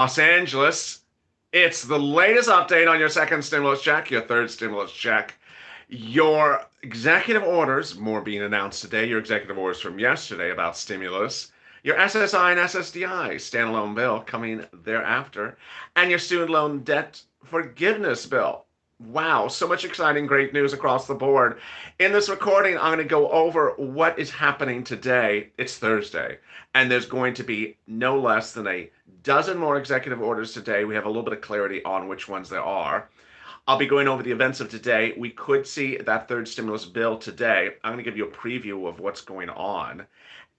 Los Angeles, it's the latest update on your second stimulus check, your third stimulus check. Your executive orders, more being announced today, your executive orders from yesterday about stimulus, your SSI and SSDI standalone bill coming thereafter, and your student loan debt forgiveness bill. Wow, so much exciting, great news across the board. In this recording, I'm going to go over what is happening today. It's Thursday, and there's going to be no less than a dozen more executive orders today. We have a little bit of clarity on which ones there are. I'll be going over the events of today. We could see that third stimulus bill today. I'm going to give you a preview of what's going on.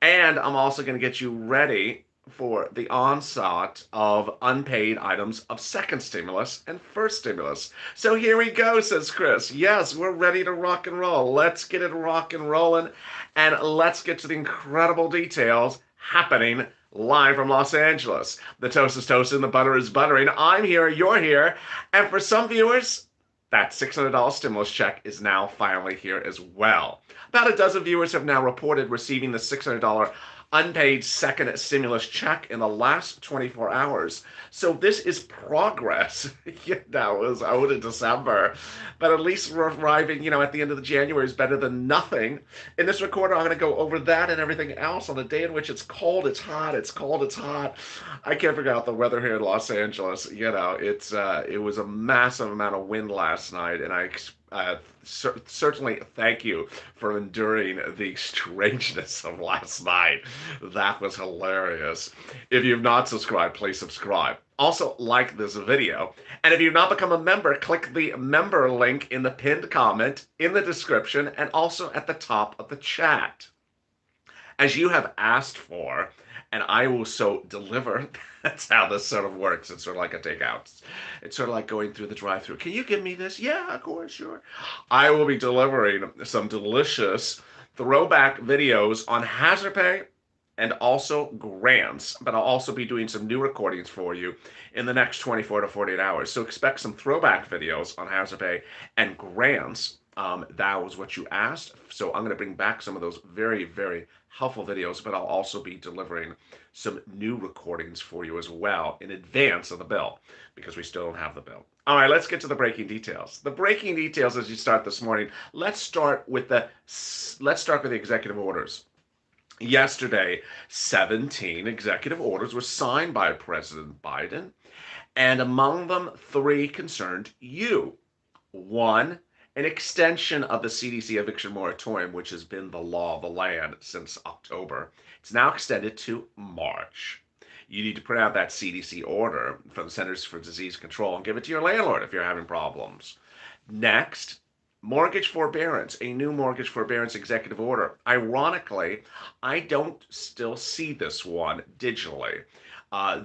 And I'm also going to get you ready for the onslaught of unpaid items of second stimulus and first stimulus. So here we go, says Chris. Yes, we're ready to rock and roll. Let's get it rock and rolling, and let's get to the incredible details happening live from Los Angeles. The toast is toasting, the butter is buttering. I'm here, you're here, and for some viewers, that $600 stimulus check is now finally here as well. About a dozen viewers have now reported receiving the $600 unpaid second stimulus check in the last 24 hours. So this is progress. That was out in December, but at least we're arriving, at the end of the January is better than nothing. In this recorder, I'm going to go over that and everything else on the day in which it's cold, it's hot, it's cold, it's hot. I can't figure out the weather here in Los Angeles. It was a massive amount of wind last night, and certainly thank you for enduring the strangeness of last night. That was hilarious. If you've not subscribed, please subscribe. Also, like this video. And if you've not become a member, click the member link in the pinned comment, in the description, and also at the top of the chat. As you have asked for, and I will so deliver. That's how this sort of works. It's sort of like a takeout. It's sort of like going through the drive-through. Can you give me this? Yeah, of course, sure. I will be delivering some delicious throwback videos on hazard pay and also grants, but I'll also be doing some new recordings for you in the next 24 to 48 hours. So expect some throwback videos on hazard pay and grants. That was what you asked. So I'm going to bring back some of those very, very helpful videos, but I'll also be delivering some new recordings for you as well in advance of the bill, because we still don't have the bill. All right, let's get to the breaking details. The breaking details as you start this morning. Let's start with the executive orders. Yesterday, 17 executive orders were signed by President Biden, and among them, 3 concerned you. 1, an extension of the CDC eviction moratorium, which has been the law of the land since October. It's now extended to March. You need to print out that CDC order from the Centers for Disease Control and give it to your landlord if you're having problems. Next, mortgage forbearance, a new mortgage forbearance executive order. Ironically, I don't still see this one digitally.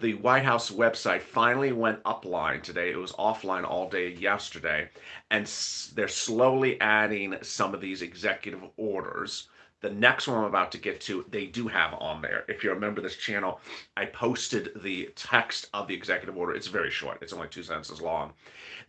The White House website finally went upline today. It was offline all day yesterday, and they're slowly adding some of these executive orders. The next one I'm about to get to, they do have on there. If you remember this channel, I posted the text of the executive order. It's very short. It's only 2 sentences long.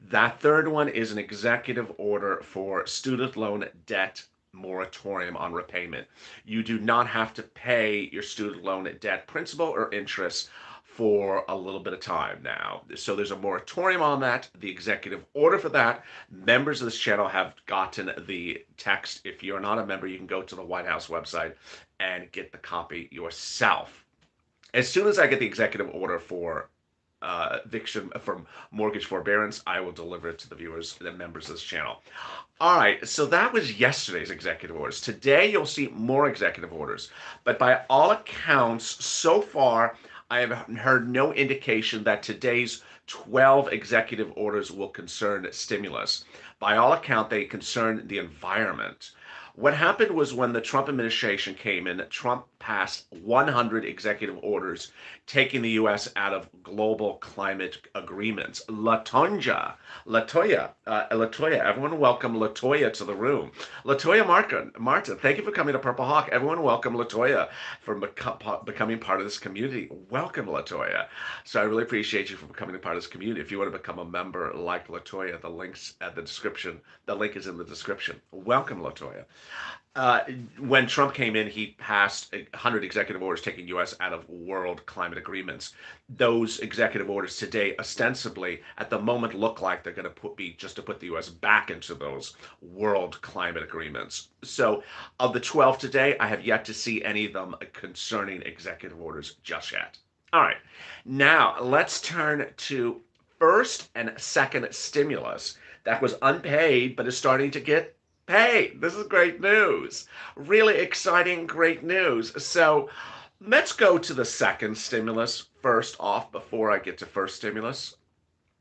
That third one is an executive order for student loan debt moratorium on repayment. You do not have to pay your student loan debt principal or interest for a little bit of time now. So there's a moratorium on that, the executive order for that. Members of this channel have gotten the text. If you're not a member, you can go to the White House website and get the copy yourself. As soon as I get the executive order for eviction from mortgage forbearance, I will deliver it to the viewers, the members of this channel. All right, so that was yesterday's executive orders. Today you'll see more executive orders, but by all accounts, so far I have heard no indication that today's 12 executive orders will concern stimulus. By all account, they concern the environment. What happened was when the Trump administration came in, Trump passed 100 executive orders taking the U.S. out of global climate agreements. Latoya, everyone welcome Latoya to the room. Latoya Martin, thank you for coming to Purple Hawk. Everyone welcome Latoya for becoming part of this community. Welcome, Latoya. So I really appreciate you for becoming a part of this community. If you want to become a member like Latoya, the link's at the description. The link is in the description. Welcome, Latoya. uh, when Trump came in, he passed 100 executive orders taking U.S. out of world climate agreements. Those executive orders today, ostensibly, at the moment, look like they're going to be just to put the U.S. back into those world climate agreements. So, of the 12 today, I have yet to see any of them concerning executive orders just yet. All right, now let's turn to first and second stimulus that was unpaid but is starting to get hey, this is great news. Really exciting, great news. So let's go to the second stimulus first off before I get to first stimulus.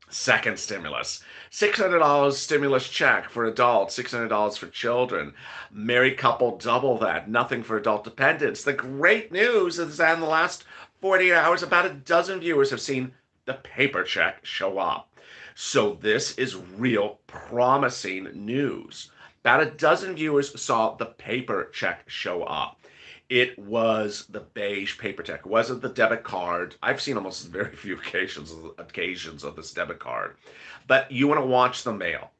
Second stimulus, $600 stimulus check for adults, $600 for children. Married couple, double that. Nothing for adult dependents. The great news is that in the last 48 hours, about a dozen viewers have seen the paper check show up. So this is real promising news. About a dozen viewers saw the paper check show up. It was the beige paper check. It wasn't the debit card. I've seen almost very few occasions of this debit card. But you want to watch the mail.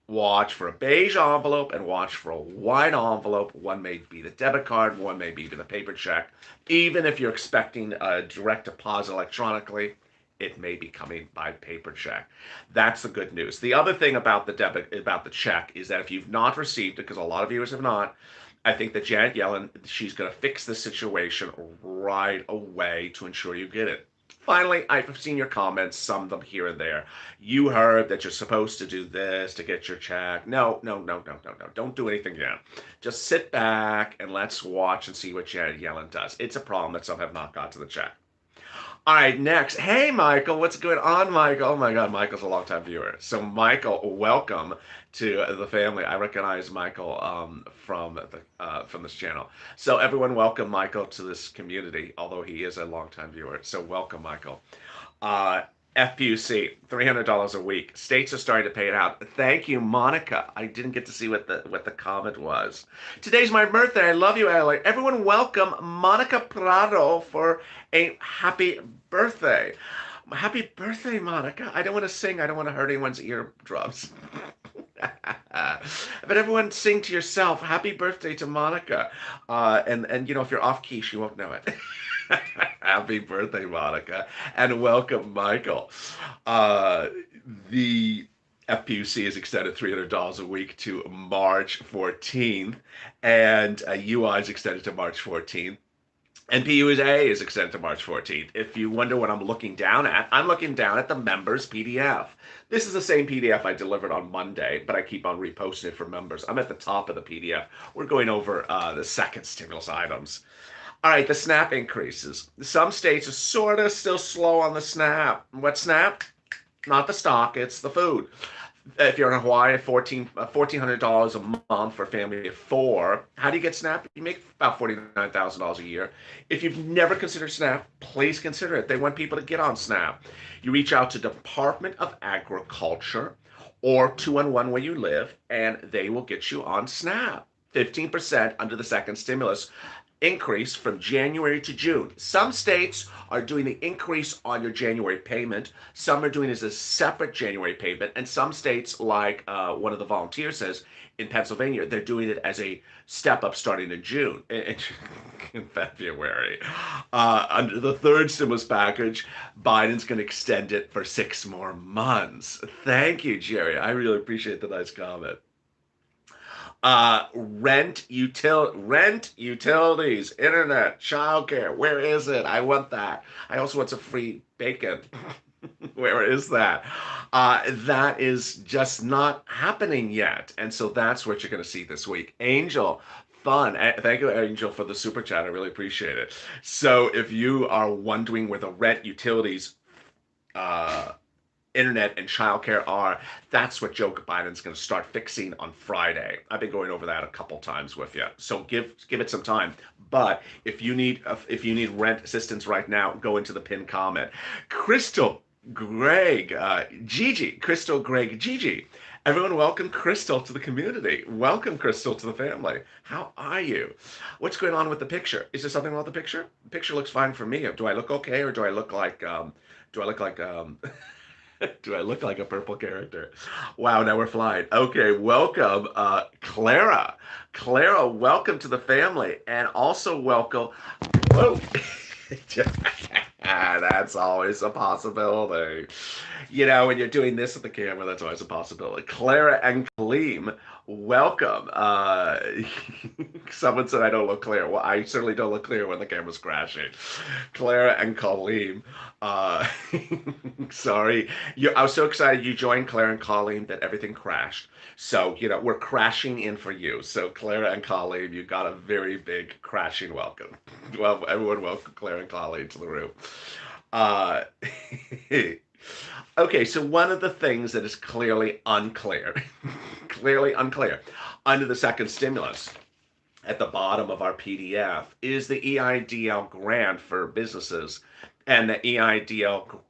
Watch for a beige envelope and watch for a white envelope. One may be the debit card, one may be the paper check. Even if you're expecting a direct deposit electronically, it may be coming by paper check. That's the good news. The other thing about the check is that if you've not received it, because a lot of viewers have not, I think that Janet Yellen, she's going to fix the situation right away to ensure you get it. Finally, I've seen your comments, some of them here and there. You heard that you're supposed to do this to get your check. No, no, no, no, no, no. Don't do anything yet. Just sit back and let's watch and see what Janet Yellen does. It's a problem that some have not got to the check. All right, next. Hey, Michael, what's going on, Michael? Oh my God, Michael's a longtime viewer. So, Michael, welcome to the family. I recognize Michael from this channel. So, everyone, welcome Michael to this community. Although he is a longtime viewer, so welcome, Michael. FPUC, $300 a week. States are starting to pay it out. Thank you, Monica. I didn't get to see what the comment was. Today's my birthday. I love you, Ellie. Everyone, welcome Monica Prado for a happy birthday. Happy birthday, Monica. I don't want to sing. I don't want to hurt anyone's eardrums. But everyone sing to yourself. Happy birthday to Monica. And you know, if you're off key, she won't know it. Happy birthday, Monica. And welcome, Michael. The FPUC is extended $300 a week to March 14th, and UI is extended to March 14th. And PUA is extended to March 14th. If you wonder what I'm looking down at, I'm looking down at the members PDF. This is the same PDF I delivered on Monday, but I keep on reposting it for members. I'm at the top of the PDF. We're going over the second stimulus items. All right, the SNAP increases. Some states are sort of still slow on the SNAP. What SNAP? Not the stock, it's the food. If you're in Hawaii, $1,400 a month for a family of four. How do you get SNAP? You make about $49,000 a year. If you've never considered SNAP, please consider it. They want people to get on SNAP. You reach out to Department of Agriculture or 211 where you live, and they will get you on SNAP. 15% under the second stimulus increase from January to June. Some states are doing the increase on your January payment. Some are doing it as a separate January payment. And some states, like one of the volunteers says, in Pennsylvania, they're doing it as a step up starting in June, in February. Under the third stimulus package, Biden's going to extend it for 6 more months. Thank you, Jerry. I really appreciate the nice comment. Rent, utilities, internet, childcare. Where is it? I want that. I also want some free bacon. Where is that? That is just not happening yet. And so that's what you're going to see this week. Angel, fun. Thank you, Angel, for the super chat. I really appreciate it. So if you are wondering where the rent, utilities, internet and childcare are, that's what Joe Biden's going to start fixing on Friday. I've been going over that a couple times with you, so give it some time. But if you need rent assistance right now, go into the pinned comment. Crystal, Greg, Gigi, Crystal, Greg, Gigi. Everyone, welcome Crystal to the community. Welcome Crystal to the family. How are you? What's going on with the picture? Is there something wrong with the picture? The picture looks fine for me. Do I look okay, or do I look like Do I look like a purple character? Wow, now we're flying. Okay, welcome, Clara. Clara, welcome to the family, and also welcome. Whoa. That's always a possibility. You know, when you're doing this with the camera, that's always a possibility. Clara and Kaleem, welcome. Someone said I don't look clear. Well, I certainly don't look clear when the camera's crashing. Clara and Kaleem, uh, sorry. I was so excited you joined Clara and Colleen that everything crashed. So, you know, we're crashing in for you. So, Clara and Colleen, you got a very big crashing welcome. Well, everyone welcome Clara and Colleen to the room. Uh, okay, so one of the things that is clearly unclear, clearly unclear, under the second stimulus at the bottom of our PDF is the EIDL grant for businesses and the EIDL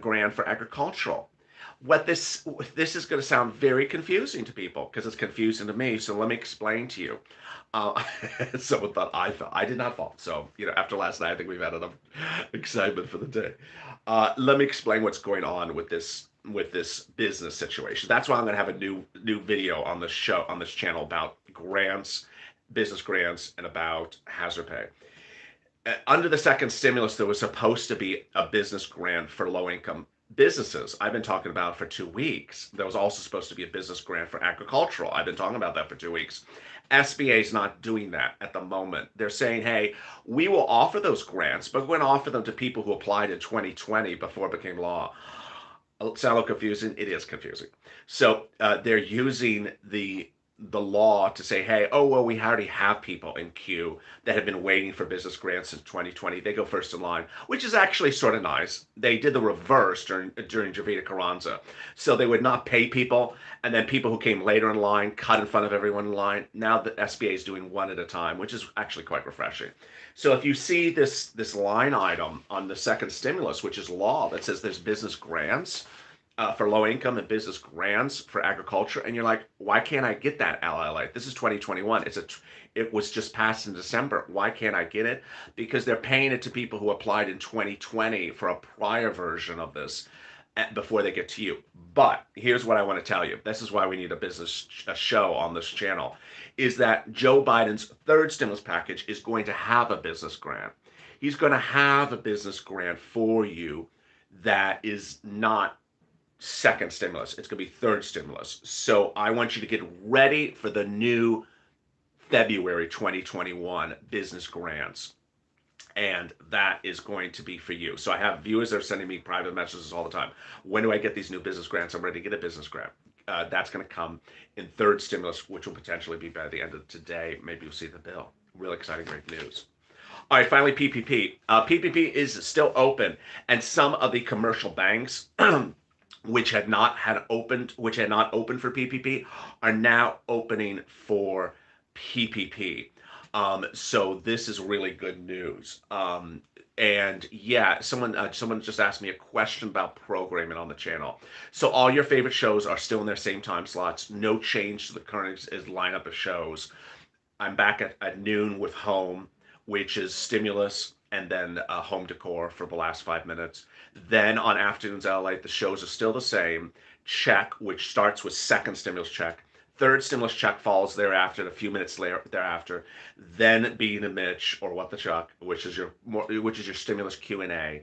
grant for agricultural. What this is going to sound very confusing to people because it's confusing to me. So let me explain to you. Uh, Someone thought I did not fall. So you know, after last night, I think we've had enough excitement for the day. Let me explain what's going on with this business situation. That's why I'm going to have a new video on this show on this channel about grants, business grants, and about hazard pay. Under the second stimulus, there was supposed to be a business grant for low income businesses. I've been talking about it for 2 weeks. There was also supposed to be a business grant for agricultural. I've been talking about that for 2 weeks. SBA is not doing that at the moment. They're saying, hey, we will offer those grants, but we're going to offer them to people who applied in 2020 before it became law. Sound a little confusing? It is confusing. So they're using the law to say, hey, oh well, we already have people in queue that have been waiting for business grants since 2020. They go first in line, which is actually sort of nice. They did the reverse during Javita Carranza, so they would not pay people, and then people who came later in line cut in front of everyone in line. Now the SBA is doing one at a time, which is actually quite refreshing. So if you see this line item on the second stimulus, which is law, that says there's business grants for low income and business grants for agriculture, and you're like, why can't I get that LLA? This is 2021. It was just passed in December. Why can't I get it? Because they're paying it to people who applied in 2020 for a prior version of this before they get to you. But here's what I want to tell you. This is why we need a show on this channel, is that Joe Biden's third stimulus package is going to have a business grant. He's going to have a business grant for you that is not second stimulus. It's going to be third stimulus. So I want you to get ready for the new February 2021 business grants. And that is going to be for you. So I have viewers that are sending me private messages all the time. When do I get these new business grants? I'm ready to get a business grant. That's going to come in third stimulus, which will potentially be by the end of today. Maybe you'll see the bill. Really exciting, great news. All right, finally, PPP. PPP is still open, and some of the commercial banks which had not opened for PPP are now opening for PPP. So this is really good news. And yeah, someone just asked me a question about programming on the channel. So all your favorite shows are still in their same time slots. No change to the current lineup of shows. I'm back at noon with Home, which is stimulus, and then home decor for the last 5 minutes. Then on afternoons LALATE, the shows are still the same. Check, which starts with second stimulus check. Third stimulus check follows thereafter, a few minutes later thereafter. Then Being a Mitch or What the Chuck, which is your stimulus Q&A.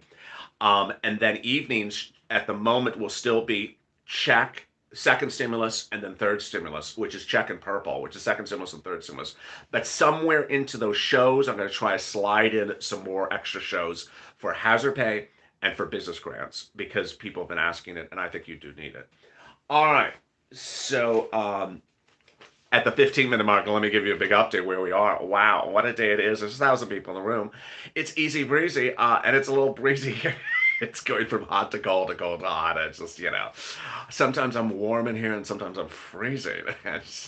And then evenings at the moment will still be check, second stimulus, and then third stimulus, which is check and purple, which is second stimulus and third stimulus. But somewhere into those shows, I'm going to try to slide in some more extra shows for hazard pay and for business grants because people have been asking it, and I think you do need it. All right. So at the 15-minute mark, let me give you a big update where we are. Wow, what a day it is. There's 1,000 people in the room. It's easy breezy, and it's a little breezy here. It's going from hot to cold to hot. It's just, you know, sometimes I'm warm in here and sometimes I'm freezing.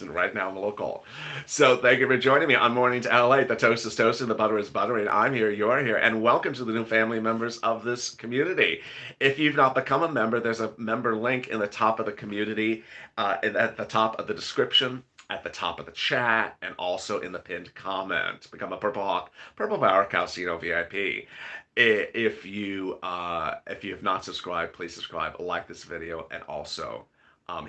Right now I'm a little cold. So thank you for joining me on Mornings LA. The toast is toasting, the butter is buttering. I'm here, you're here, and welcome to the new family members of this community. If you've not become a member, there's a member link in the top of the community, at the top of the description, at the top of the chat, and also in the pinned comment. Become a Purple Hawk, Purple Power Calcino VIP. If you have not subscribed, please subscribe, like this video, and also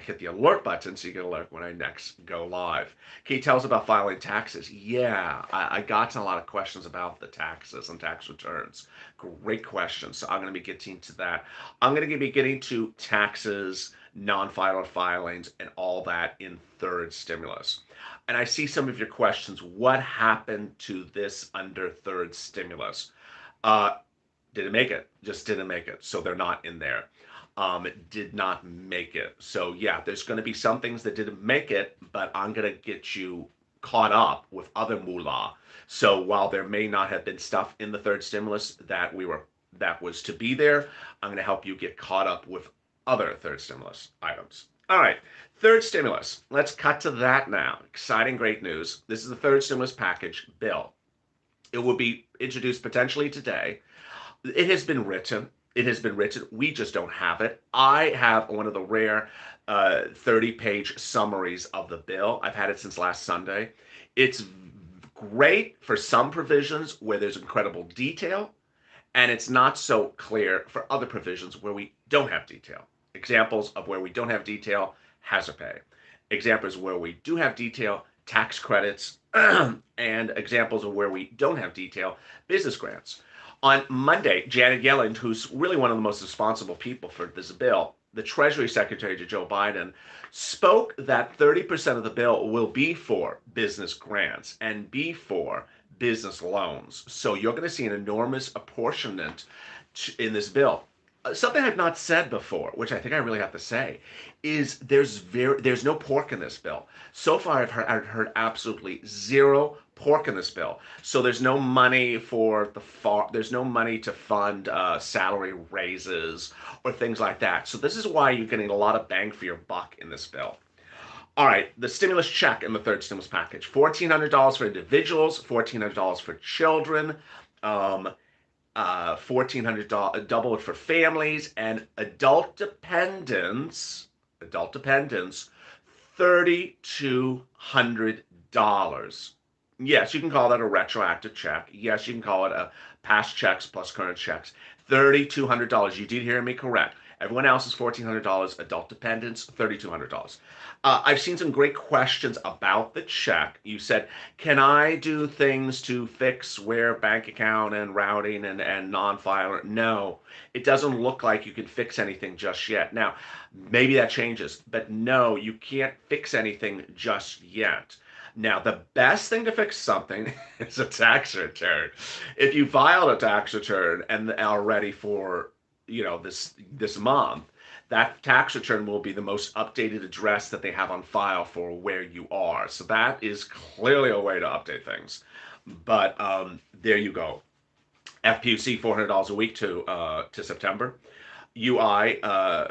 hit the alert button so you get alert when I next go live. Can you tell us about filing taxes? Yeah, I got a lot of questions about the taxes and tax returns. Great questions. So I'm going to be getting to that. I'm going to be getting to taxes, non-filer filings, and all that in third stimulus. And I see some of your questions. What happened to this under third stimulus? Uh, didn't make it. Just didn't make it. So they're not in there. It did not make it. So yeah, there's going to be some things that didn't make it, but I'm going to get you caught up with other moolah. So while there may not have been stuff in the third stimulus that was to be there, I'm going to help you get caught up with other third stimulus items. All right, third stimulus. Let's cut to that now. Exciting, great news. This is the third stimulus package bill. It will be introduced potentially today. It has been written. It has been written. We just don't have it. I have one of the rare 30-page summaries of the bill. I've had it since last Sunday. It's great for some provisions where there's incredible detail, and it's not so clear for other provisions where we don't have detail. Examples of where we don't have detail: hazard pay. Examples where we do have detail: tax credits. And examples of where we don't have detail: business grants. On Monday, Janet Yellen, who's really one of the most responsible people for this bill, the Treasury Secretary to Joe Biden, spoke that 30% of the bill will be for business grants and be for business loans. So you're going to see an enormous apportionment in this bill. Something I've not said before, which I think I really have to say, is there's no pork in this bill. So far, I've heard absolutely zero pork in this bill. So there's no money there's no money to fund salary raises or things like that. So this is why you're getting a lot of bang for your buck in this bill. All right, the stimulus check in the third stimulus package: $1,400 for individuals, $1,400 for children. $1,400 double it for families, and adult dependents, $3,200. Yes, you can call that a retroactive check. Yes, you can call it a past checks plus current checks. $3,200. You did hear me correct. Everyone else is $1,400. Adult dependents, $3,200. I've seen some great questions about the check. You said, can I do things to fix where bank account and routing and non-filer? No, it doesn't look like you can fix anything just yet. Now, maybe that changes, but no, you can't fix anything just yet. Now, the best thing to fix something is a tax return. If you filed a tax return and are ready for, this month, that tax return will be the most updated address that they have on file for where you are. So that is clearly a way to update things. But there you go. FPUC, $400 a week to September. UI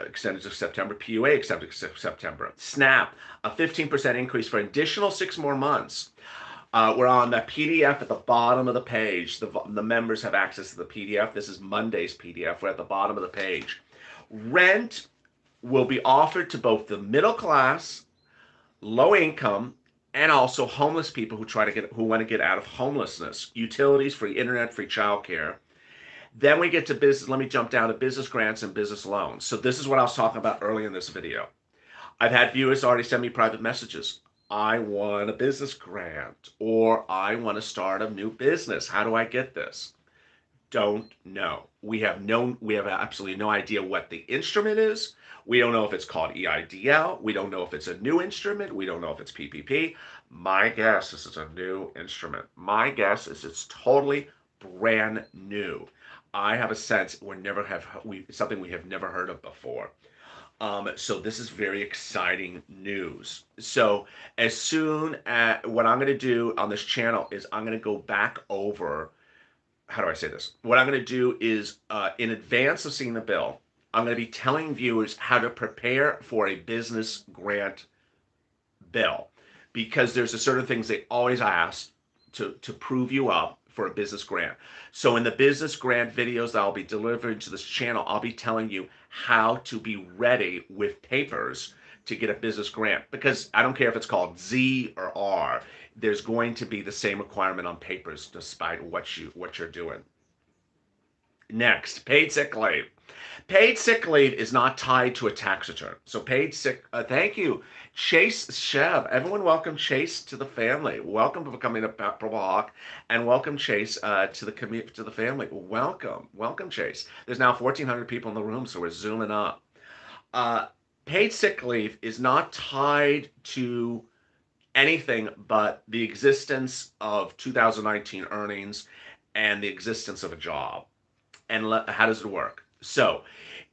extended to September. PUA extended to September. SNAP, a 15% increase for additional 6 more months. We're on the PDF at the bottom of the page. The members have access to the PDF. This is Monday's PDF. We're at the bottom of the page. Rent will be offered to both the middle class, low income, and also homeless people who want to get out of homelessness. Utilities, free internet, free childcare. Then we get to business. Let me jump down to business grants and business loans. So this is what I was talking about earlier in this video. I've had viewers already send me private messages. I want a business grant, or I want to start a new business. How do I get this? Don't know. We have absolutely no idea what the instrument is. We don't know if it's called EIDL. We don't know if it's a new instrument. We don't know if it's PPP. My guess is it's a new instrument. My guess is it's totally brand new. I have a sense something we have never heard of before. So this is very exciting news. So as soon as what I'm going to do on this channel is I'm going to go back over, how do I say this? What I'm going to do is in advance of seeing the bill, I'm going to be telling viewers how to prepare for a business grant bill, because there's a certain things they always ask to prove you up for a business grant. So in the business grant videos that I'll be delivering to this channel, I'll be telling you how to be ready with papers to get a business grant, because I don't care if it's called Z or R, there's going to be the same requirement on papers despite what you're doing. Next, paid sick leave. Paid sick leave is not tied to a tax return. So paid sick, thank you, Chase Sheb. Everyone welcome Chase to the family. Welcome for becoming a Purple Hawk, and welcome Chase to the family. Welcome Chase. There's now 1,400 people in the room, so we're zooming up. Uh, Paid sick leave is not tied to anything but the existence of 2019 earnings and the existence of a job. And how does it work? So,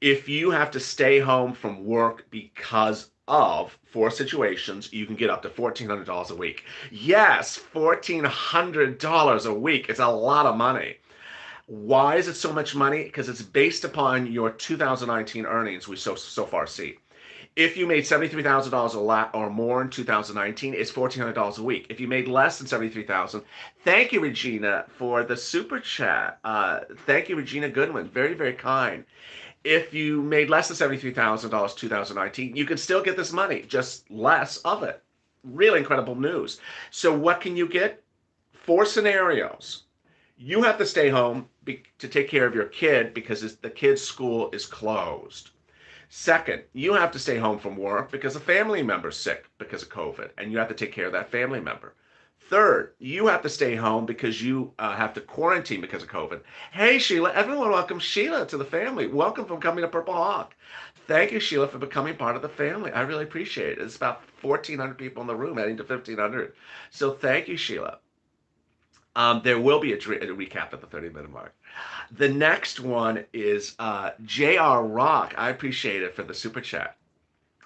if you have to stay home from work because of four situations, you can get up to $1,400 a week. Yes, $1,400 a week. It's a lot of money. Why is it so much money? Because it's based upon your 2019 earnings we so far see. If you made $73,000 or more in 2019, it's $1,400 a week. If you made less than $73,000, thank you, Regina, for the super chat. Thank you, Regina Goodwin. Very, very kind. If you made less than $73,000 2019, you can still get this money, just less of it. Really incredible news. So what can you get? Four scenarios. You have to stay home to take care of your kid because the kid's school is closed. Second, you have to stay home from work because a family member's sick because of COVID, and you have to take care of that family member. Third, you have to stay home because you have to quarantine because of COVID. Hey, Sheila, everyone welcome Sheila to the family. Welcome for coming to Purple Hawk. Thank you, Sheila, for becoming part of the family. I really appreciate it. It's about 1,400 people in the room, heading to 1,500. So thank you, Sheila. There will be a recap at the 30-minute mark. The next one is J.R. Rock. I appreciate it for the super chat.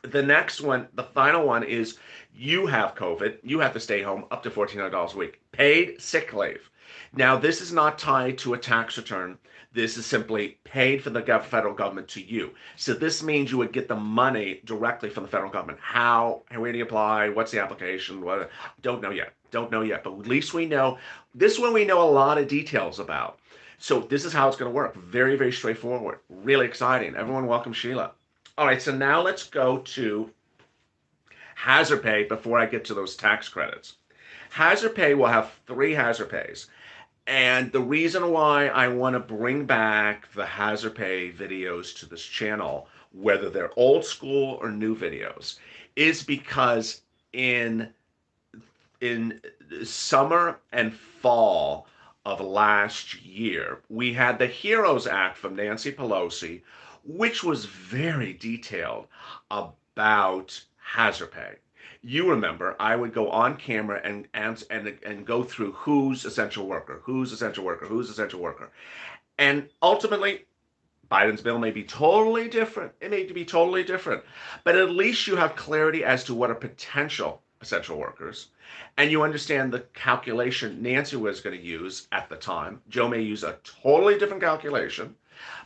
The next one, the final one is you have COVID. You have to stay home up to $1,400 a week. Paid sick leave. Now, this is not tied to a tax return. This is simply paid from the federal government to you. So this means you would get the money directly from the federal government. How? Where do you apply? What's the application? What? Don't know yet. Don't know yet. But at least we know. This one we know a lot of details about. So this is how it's going to work. Very, very straightforward. Really exciting. Everyone welcome Sheila. All right, so now let's go to hazard pay before I get to those tax credits. Hazard pay will have three hazard pays. And the reason why I want to bring back the hazard pay videos to this channel, whether they're old school or new videos, is because in summer and fall of last year, we had the HEROES Act from Nancy Pelosi, which was very detailed about hazard pay. You remember, I would go on camera and go through who's essential worker, who's essential worker, who's essential worker. And ultimately, Biden's bill may be totally different. It may be totally different. But at least you have clarity as to what are potential essential workers. And you understand the calculation Nancy was going to use at the time. Joe may use a totally different calculation.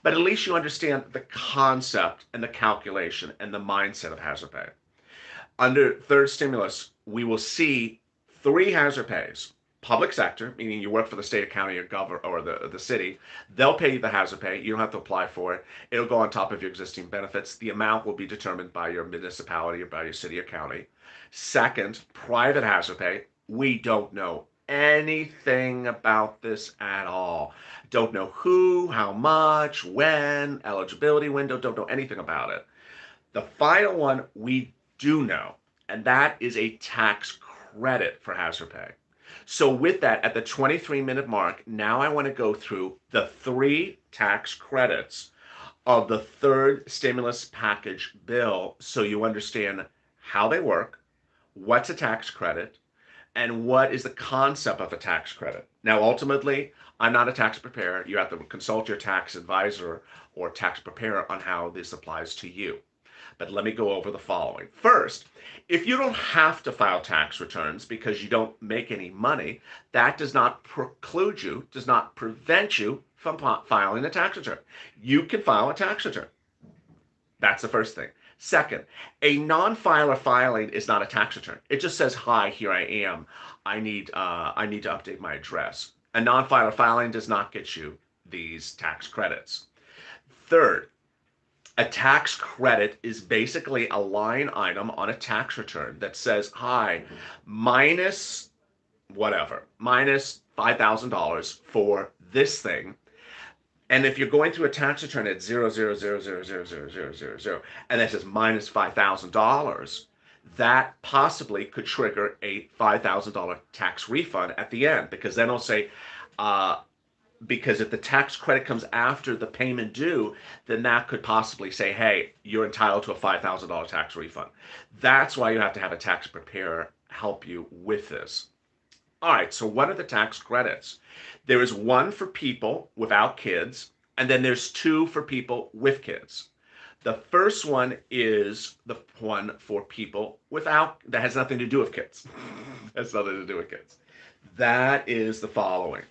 But at least you understand the concept and the calculation and the mindset of hazard pay. Under third stimulus, we will see three hazard pays. Public sector, meaning you work for the state, county, or the city, they'll pay you the hazard pay. You don't have to apply for it. It'll go on top of your existing benefits. The amount will be determined by your municipality or by your city or county. Second, private hazard pay. We don't know anything about this at all. Don't know who, how much, when, eligibility window, don't know anything about it. The final one we do know, and that is a tax credit for hazard pay. So with that, at the 23-minute mark, now I want to go through the three tax credits of the third stimulus package bill so you understand how they work, what's a tax credit, and what is the concept of a tax credit. Now, ultimately, I'm not a tax preparer. You have to consult your tax advisor or tax preparer on how this applies to you. But let me go over the following. First, if you don't have to file tax returns because you don't make any money, that does not preclude you, does not prevent you from filing a tax return. You can file a tax return. That's the first thing. Second, a non-filer filing is not a tax return. It just says, hi, here I am. I need to update my address. A non-filer filing does not get you these tax credits. Third, a tax credit is basically a line item on a tax return that says, hi, minus whatever, minus $5,000 for this thing. And if you're going through a tax return at 0.000000000, and that says minus $5,000, that possibly could trigger a $5,000 tax refund at the end, because then it'll say, uh, because if the tax credit comes after the payment due, then that could possibly say, hey, you're entitled to a $5,000 tax refund. That's why you have to have a tax preparer help you with this. All right, so what are the tax credits? There is one for people without kids, and then there's two for people with kids. The first one is the one for people without, that has nothing to do with kids. Has nothing to do with kids. That is the following.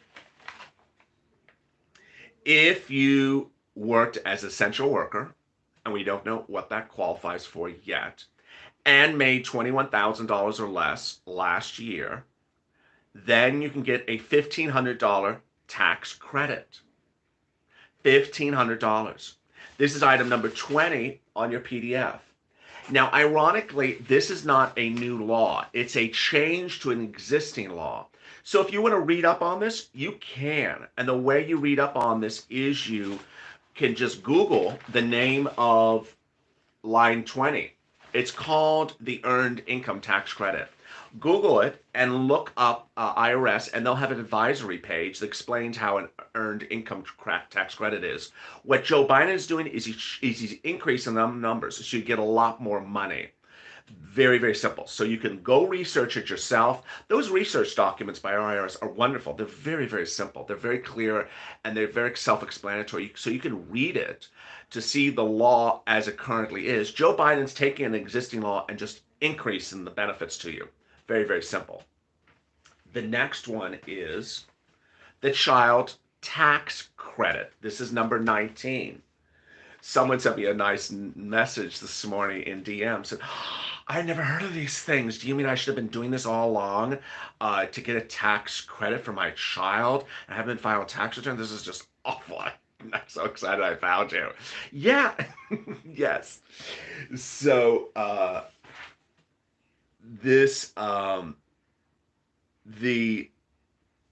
If you worked as an essential worker, and we don't know what that qualifies for yet, and made $21,000 or less last year, then you can get a $1,500 tax credit. $1,500. This is item number 20 on your PDF. Now, ironically, this is not a new law. It's a change to an existing law. So if you want to read up on this, you can. And the way you read up on this is you can just Google the name of line 20. It's called the Earned Income Tax Credit. Google it and look up IRS, and they'll have an advisory page that explains how an earned income tax credit is. What Joe Biden is doing is he's increasing the numbers, so you get a lot more money. Very, very simple. So you can go research it yourself. Those research documents by IRS are wonderful. They're very, very simple. They're very clear, and they're very self-explanatory. So you can read it to see the law as it currently is. Joe Biden's taking an existing law and just increasing the benefits to you. Very, very simple. The next one is the child tax credit. This is number 19. Someone sent me a nice message this morning in DM, said, I never heard of these things. Do you mean I should have been doing this all along to get a tax credit for my child? I haven't been filing tax return. This is just awful. I'm so excited I found you. Yeah, yes. So the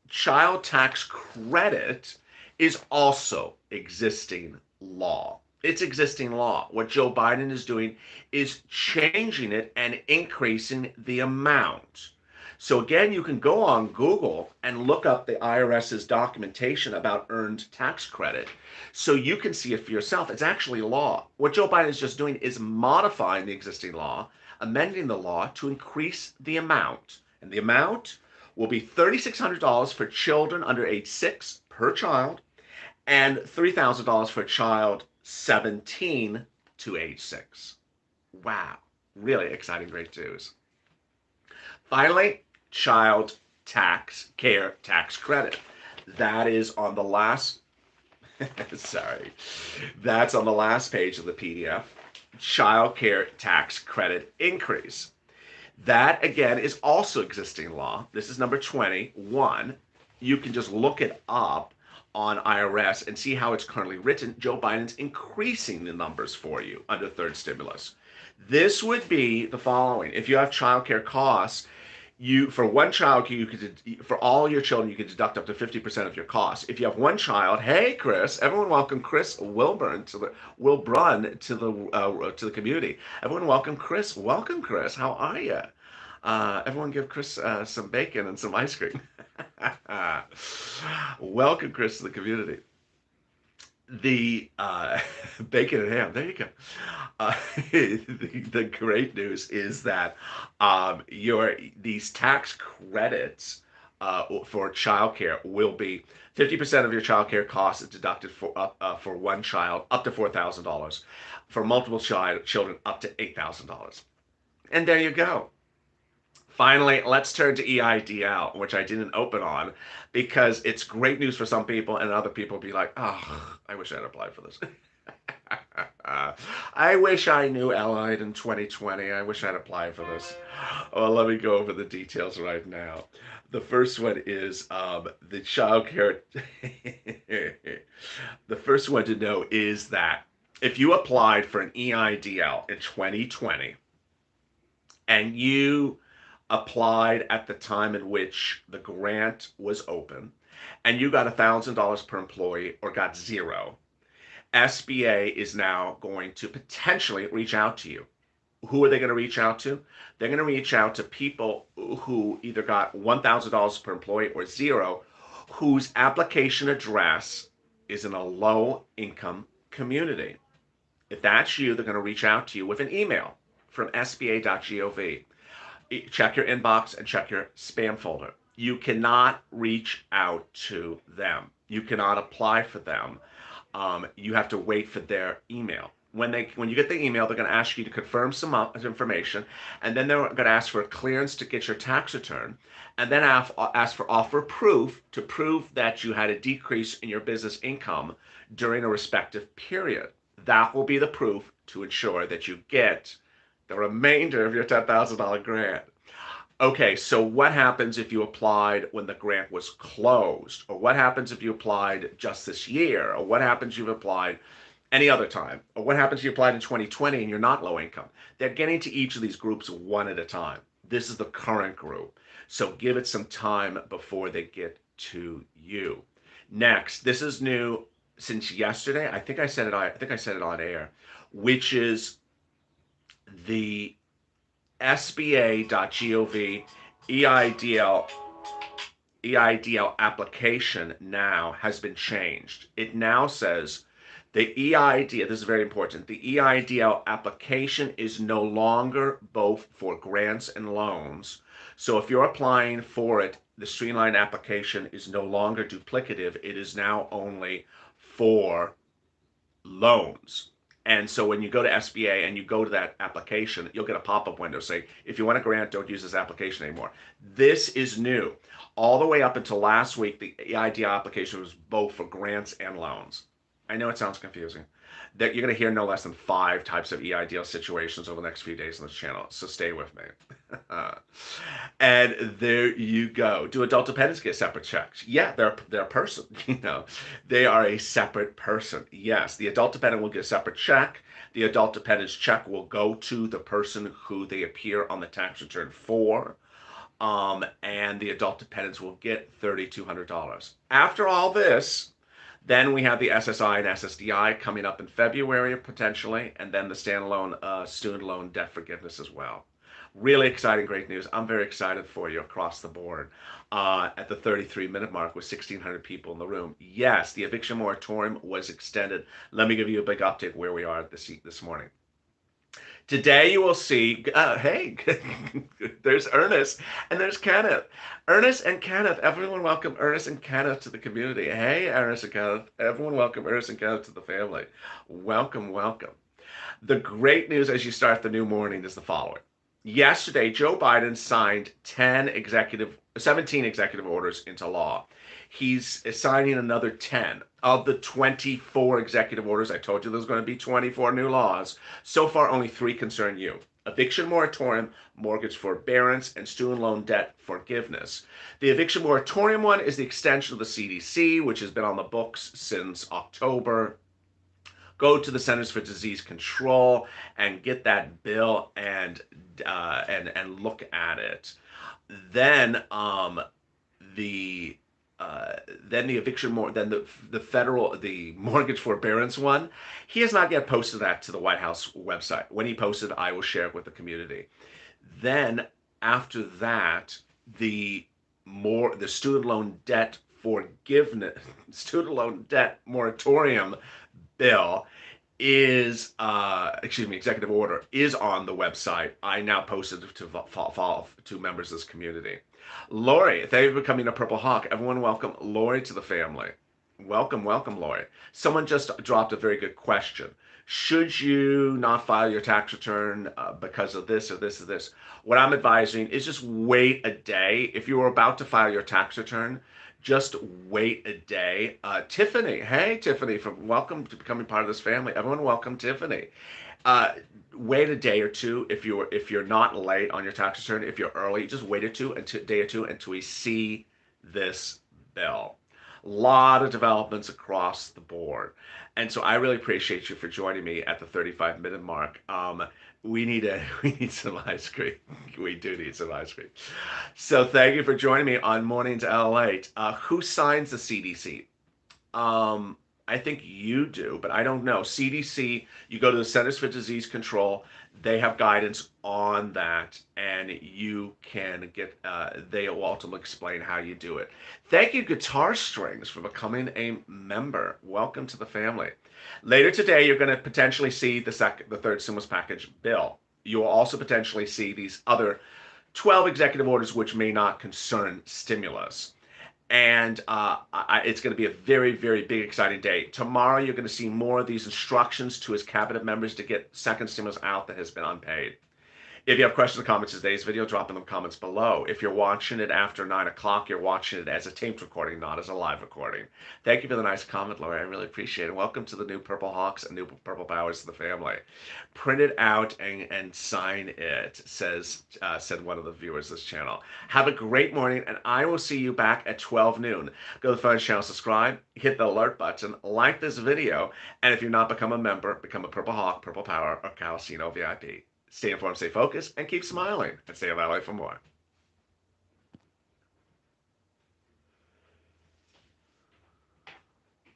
child tax credit is also existing law. It's existing law. What Joe Biden is doing is changing it and increasing the amount. So again, you can go on Google and look up the IRS's documentation about earned tax credit, so you can see it for yourself. It's actually law. What Joe Biden is just doing is modifying the existing law, amending the law to increase the amount. And the amount will be $3,600 for children under age 6 per child, and $3,000 for a child 17 to age 6. Wow, really exciting, great news. Finally, child tax care tax credit. That is on the last, sorry, that's on the last page of the PDF. Child care tax credit increase. That, again, is also existing law. This is number 21. You can just look it up on IRS and see how it's currently written. Joe Biden's increasing the numbers for you under third stimulus. This would be the following. If you have child care costs, for one child, for all your children, you can deduct up to 50% of your costs. If you have one child, hey Chris, everyone welcome Chris Wilbrun to the community. Everyone welcome Chris. Welcome Chris. How are you? Everyone give Chris some bacon and some ice cream. Welcome Chris to the community. The bacon and ham. There you go. The great news is that these tax credits for childcare will be 50% of your childcare costs is deducted for one child up to $4,000, for multiple children up to $8,000, and there you go. Finally, let's turn to EIDL, which I didn't open on because it's great news for some people, and other people be like, oh, I wish I had applied for this. I wish I knew LALATE in 2020. I wish I'd applied for this. Well, let me go over the details right now. The first one is the child care. The first one to know is that if you applied for an EIDL in 2020 and you applied at the time in which the grant was open, and you got $1,000 per employee or got zero, SBA is now going to potentially reach out to you. Who are they going to reach out to? They're going to reach out to people who either got $1,000 per employee or zero, whose application address is in a low income community. If that's you, they're going to reach out to you with an email from sba.gov. Check your inbox and check your spam folder. You cannot reach out to them. You cannot apply for them. You have to wait for their email. When you get the email, they're going to ask you to confirm some information, and then they're going to ask for a clearance to get your tax return, and then ask for offer proof to prove that you had a decrease in your business income during a respective period. That will be the proof to ensure that you get the remainder of your $10,000 grant. Okay, so what happens if you applied when the grant was closed? Or what happens if you applied just this year? Or what happens if you've applied any other time? Or what happens if you applied in 2020 and you're not low income? They're getting to each of these groups one at a time. This is the current group. So give it some time before they get to you. Next, this is new since yesterday. I think I said it on air, which is the SBA.gov EIDL application now has been changed. It now says the EIDL, this is very important, the EIDL application is no longer both for grants and loans. So if you're applying for it, the streamlined application is no longer duplicative. It is now only for loans. And so when you go to SBA and you go to that application, you'll get a pop-up window saying, if you want a grant, don't use this application anymore. This is new. All the way up until last week, the EIDL application was both for grants and loans. I know it sounds confusing. That you're going to hear no less than 5 types of EIDL situations over the next few days on this channel, so stay with me. And there you go. Do adult dependents get separate checks? Yeah, they're a person. They are a separate person. Yes, the adult dependent will get a separate check. The adult dependent's check will go to the person who they appear on the tax return for. And the adult dependents will get $3,200. After all this, then we have the SSI and SSDI coming up in February potentially, and then the standalone student loan debt forgiveness as well. Really exciting, great news. I'm very excited for you across the board. At the 33-minute mark with 1,600 people in the room. Yes, the eviction moratorium was extended. Let me give you a big update where we are this morning. Today you will see, hey, there's Ernest and there's Kenneth. Ernest and Kenneth, everyone welcome Ernest and Kenneth to the community. Hey, Ernest and Kenneth, everyone welcome Ernest and Kenneth to the family. Welcome, welcome. The great news as you start the new morning is the following. Yesterday, Joe Biden signed 17 executive orders into law. He's signing another 10. Of the 24 executive orders, I told you there's going to be 24 new laws. So far, only 3 concern you. Eviction moratorium, mortgage forbearance, and student loan debt forgiveness. The eviction moratorium one is the extension of the CDC, which has been on the books since October. Go to the Centers for Disease Control and get that bill and look at it. Then the mortgage forbearance one, he has not yet posted that to the White House website. When he posted, I will share it with the community. Then after that, the student loan debt forgiveness, student loan debt moratorium bill is, executive order is on the website. I now posted it to follow to members of this community. Lori, thank you for becoming a Purple Hawk. Everyone welcome Lori to the family. Welcome, welcome, Lori. Someone just dropped a very good question. Should you not file your tax return because of this or this or this? What I'm advising is just wait a day. If you were about to file your tax return, just wait a day. Tiffany, hey Tiffany, welcome to becoming part of this family. Everyone welcome Tiffany. Wait a day or two if you're not late on your tax return. If you're early, just wait a day or two until we see this bill. A lot of developments across the board. And so I really appreciate you for joining me at the 35-minute mark. We need we need some ice cream. We do need some ice cream. So thank you for joining me on Mornings LALATE. Who signs the CDC? I think you do, but I don't know. CDC, you go to the Centers for Disease Control. They have guidance on that, and you can get. They will ultimately explain how you do it. Thank you, Guitar Strings, for becoming a member. Welcome to the family. Later today, you're going to potentially see the third stimulus package bill. You will also potentially see these other 12 executive orders, which may not concern stimulus. And it's going to be a very, very big, exciting day. Tomorrow, you're going to see more of these instructions to his cabinet members to get second stimulus out that has been unpaid. If you have questions or comments on today's video, drop them in the comments below. If you're watching it after 9 o'clock, you're watching it as a taped recording, not as a live recording. Thank you for the nice comment, Lori. I really appreciate it. Welcome to the new Purple Hawks and new Purple Powers of the family. Print it out and sign it, said one of the viewers of this channel. Have a great morning, and I will see you back at 12 noon. Go to the Fun channel, subscribe, hit the alert button, like this video, and if you're not become a member, become a Purple Hawk, Purple Power, or Calcino VIP. Stay informed, stay focused, and keep smiling. And stay alive for more.